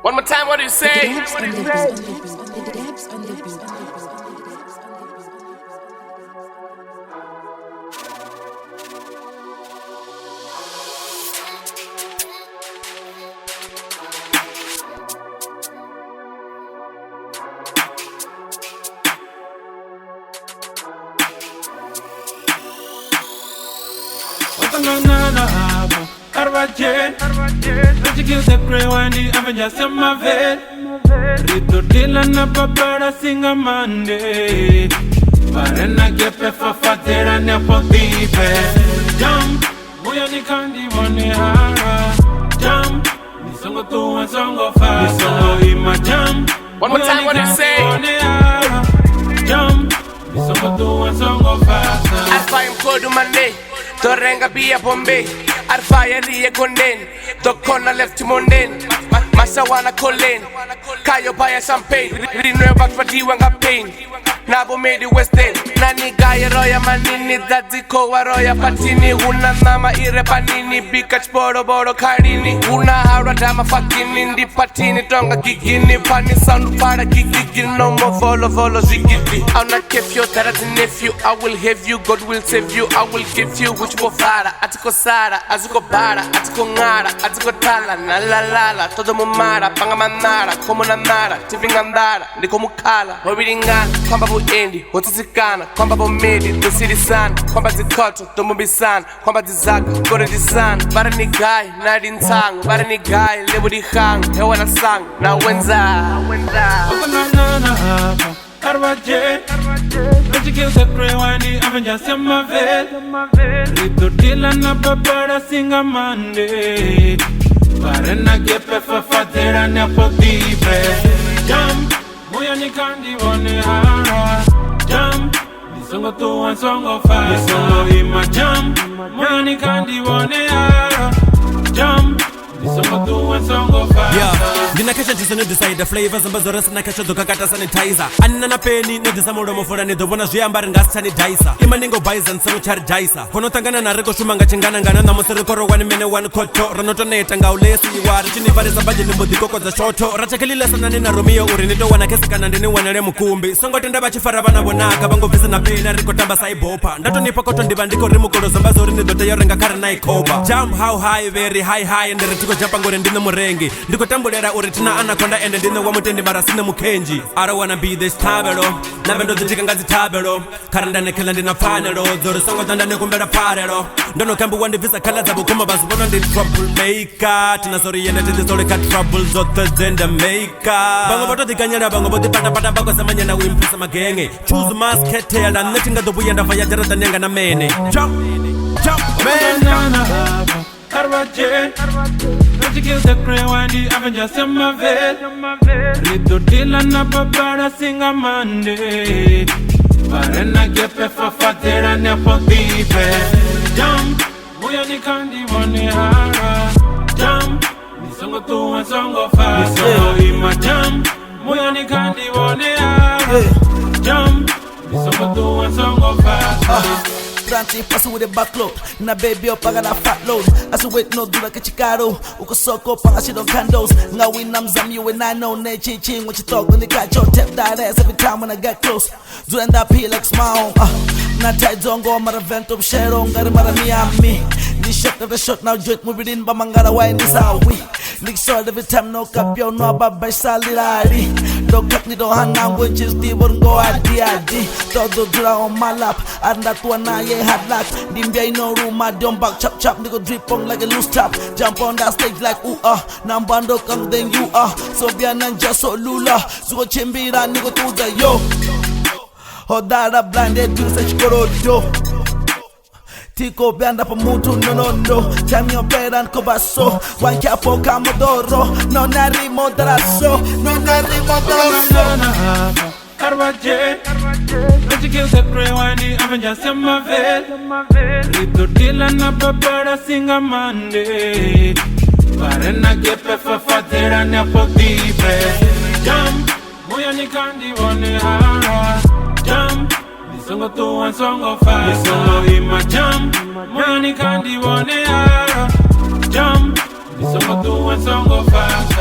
One more time, what do you say? Rito Dylan na babara singa Monday. Barena gepe fafatera ne potipe. Jump, moya ni kandi wane hara. Jump, nisongo tu ansongo fast. Nisongo ima jump. One more time, what do you say? Jump, nisongo tu ansongo fast. Alfa imkodu mande, Torenga bia bombe. Alfa yariye konden, Dokona left monden. Masawana Colin, Kayo Paya Champagne, Rino back for Diwanga pain. Nabo made the West End, Nani Gaya Roya Manini, Dadiko Roya Patini, Una Nama Ire Panini, Bikach Boro Boro Karini, Una Hara Dama fucking in the Patini, Tonga Gigini, Pani Sound Para Gigi, no more follow Ziggy. I'll not keep you, that nephew, I will have you, God will save you, I will give you, which will fara, Atiko Sara, Azuko Bara, Atiko Ngara, Atiko Tala, Nala, todo mumara, Pangamanara, Komunanara, Tivingandara, Nikomukala, Horidingan, Kwamba Endi, Hotisikana, Kwamba Medi, the city sun, Kwamba Zikoto, Tomubisan, Kwamba Zaka, Go to the sun, Barani Guy, Nadin Tang, Barani Guy, Lebudi Hang, Ewana Sang, now Wenza. Arbaje, Rachel the Crewani, Avenger Samavel, Rito Dylan na babara singa Monday. Barena gepe fafatera ne potipe. Jump, moya ni kandi wane hara. Jump, nisongo tu ansongo fast. Nisongo ima jump, moya ni kandi wane hara. Jump, nisongo tu ansongo fast. Dina kesha jisani decide the flavors and bazores na kesha doka kata sanitizer. Anina na peni ne disa muromo fora ne dobona zviambari ngasi sanitizer. Imaningo bison sanu chari jaisa. Kono tangana na reko shumanga chingana ngana na musere koro wani mene wani koto. Ranoto neta nga ulesi iwari chini pare sabaji ni mbodi koko za shoto. Racha kelile sana nina Romeo uri nito wana kesi kana ndini wanare mukumbi. Songo tenda bachi fara bana bonaka bango visi na pena riko tamba saibopa. Ndato nipa koto ndibandiko rimu koro zambazo rini dote yorenga kare na ikoba. Jump how high very high and retiko jumpa ngore ndine murengi. Ndiko tambulera uri tina anaconda and ndine wamutendi marasine mukenji. I don't wanna be this tabelo. Nabendo zitika ngazi tabelo. Karanda nekela ndina panelo. Zoro songo tanda nekumbera parelo. Ndono kambu wandi visa kala zabu kuma basu bono ndi troublemaker. Tina sorry yende tete sole ka troubles Othe zenda maker. Bango boto dikanyera bango boti pata bango samanya na wimpisa magenge. Choose mask ketela netinga dobu yenda faya jarata nyanga na mene. Jump man Arbaje, Rachel the Crewani, Avenger Samavel, Rito Dylan na babara singa Monday. Barena gepe fafatera ne potipe. Jump, moya ni kandi wane hara. Jump, nisongo tu ansongo fast. Nisongo ima jump, moya ni kandi wane hara. Jump, nisongo tu ansongo fast. Branty passing with a backload. Na baby up, I got a fat load. As you wait, no do like a chicaro. Uko soko, pang shit on candles. Now we namzam you and I know ne ching what you talk when they catch your tap that ass every time when I get close. Do end up here like smile. Na tight don't go mara vent up share on got mara me. This shot of the shot now joint moving in Bamangara wine is how we. Nick saw every time no cap yo no about by salary. Don't cut me don't hang out when just the won't go at the todo dura on my lap. And that one I had luck. Dimbia no room, I don't back chop, nigga drip on like a loose top. Jump on that stage like ooh now bando come then you are. So be an just so lula. So chimbira nigga to the yo. Oh that blinded to such korodo. Tiko banda pa mutu no. Time your bed and kobaso. One capo camodoro. No nari moderaso. No nari moderaso. Arbaje, Rachel the Crewani, Avenger Samavel, Rito Dylan na babara singa Monday. Barena gepe fafatera ne potipe. Jump, moya ni kandi wane hara. Jump, nisongo tu ansongo fast. Nisongo ima jump, moya ni kandi wane hara. Jump, nisongo tu ansongo fast.